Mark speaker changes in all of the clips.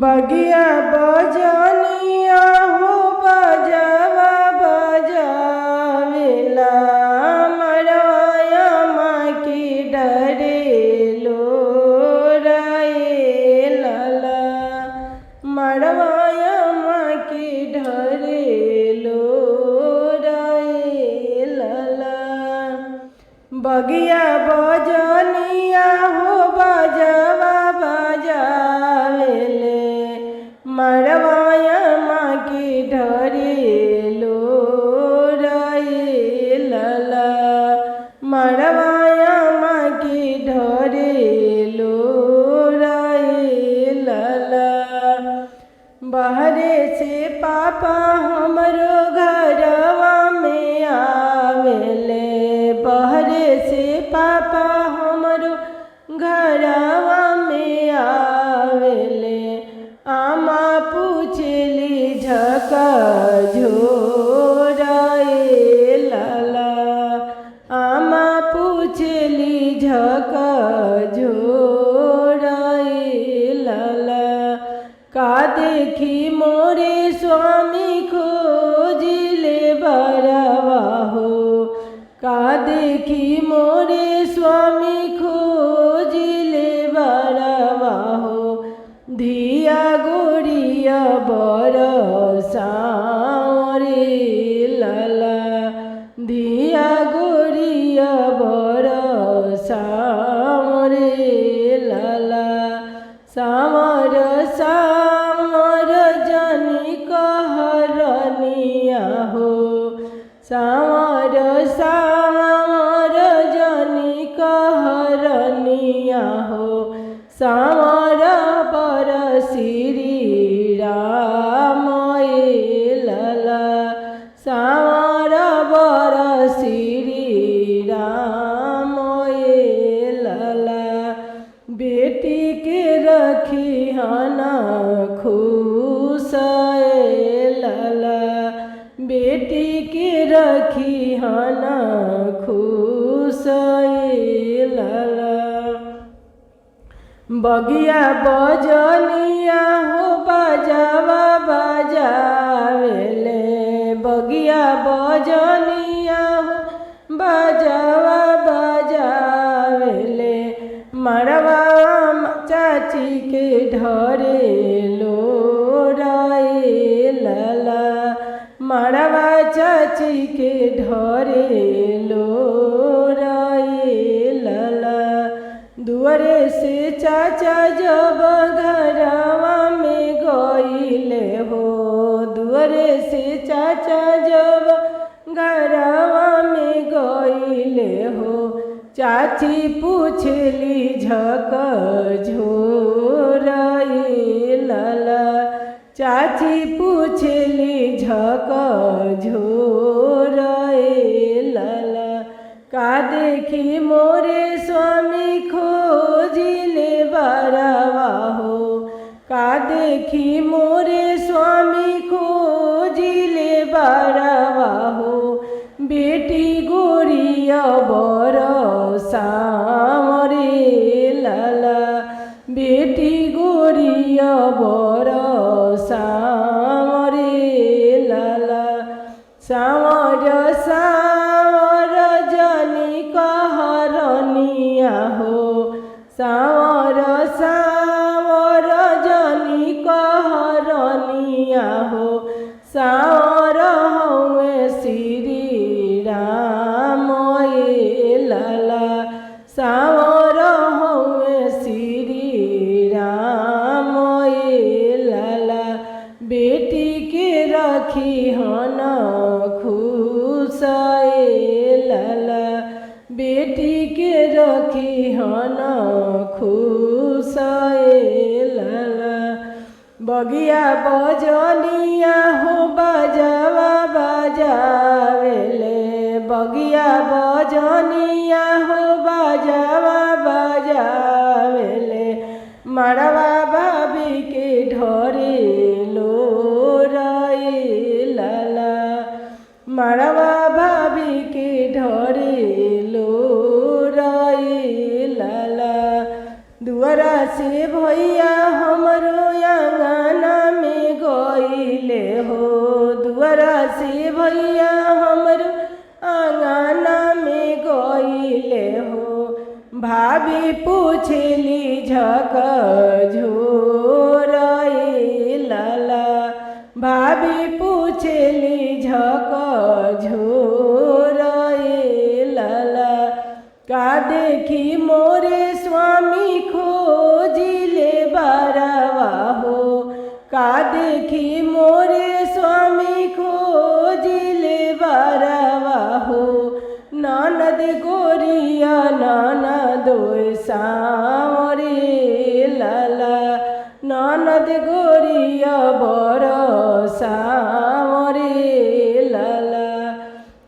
Speaker 1: बगिया बजनिया हो बजावा बजावेला मरवाया माँ की डरे लो राये लाला मरवाया माँ की डरे लो राये लाला बगिया बजनिया हो बजावा बजावेले मरवाया माँ की डरे लो राये लाला मरवाया माँ की डरे लो राये लाला बहरे से पापा हमरो घरवा में आवेले बहरे से पापा हमरो घरवा में आवेले आमा पूछली झका झोराए लाला आमा पूछली झका झोराए लाला का देखी मोरे स्वामी खोजिले बरवा हो का देखी मोरे स्वामी खोजिले बरवा हो धिया गोरिया बरसारे लाला धिया गोरिया बरसारे लाला सामर सामर जनी कहरनिया हो सामर सामर जनी कहरनिया हो सामर पर श्री राम लाला सामर बर श्री राम लाला बेटी के रखी हना खुश लाला बेटी के रखी हना खुश लाला बगिया बजनिया हो बजावा बजावेले बगिया बजनिया हो बजावा बजावेले मरवा चाची के ढरे लो राये लाला मरवा चाची के ढरे लो राये लाला दुआरे से चाचा जब घरवा में गईले हो दुआरे से चाचा जब घरवा में गईले हो चाची पूछली झक झोराए लाला चाची पूछली झक झोराए लाला का देखी मोरे स्वामी खोजिले बरवा हो का देखी मोरे स्वामी खोजिले बरवा हो बेटी गोरिया बरसारे लाला बेटी गोरिया बरसारे लाला सावर सावर जनी कहरनिया हो सावर सावर जनी कहरनिया हो सावर हवे श्री राम लाला सावर हवे श्री राम लाला बेटी के रखी हना खुश लाला बेटी के रखी हना खुश लाला बगिया बजनिया हो बजावा बजावेले बगिया बजनिया हो बजावा बजावेले मरवा भाभी के ढरे लो राये लाला मरवा भाभी के ढरे लो राये लाला दुआरा से भैया हमरो आंगन से भैया हमर आंगना में गईले हो। भाभी पूछली झक झोर लाला, भाभी पूछली झक झोर लाला। का देखी मोरे स्वामी खोजिले बारवा हो, का देखी मोरे स्वामी खोजिले बारवा हो। ननद गोरिया ननदो सावरे लाला, ननद गोरिया बर सावरे लाला।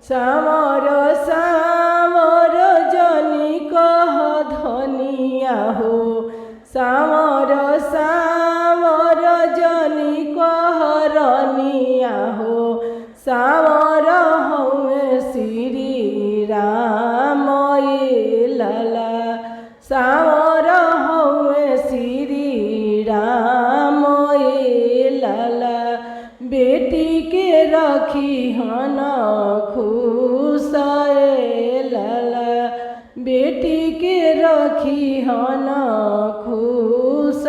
Speaker 1: सावर सावर जनी कह धनिया हो, सावर सावर जनी कह रनिया हो। सावर हमें श्री राम लाला, सावर हमें श्री राम लाला। बेटी के रखी हन खुश लाला, बेटी के रखी हन खुश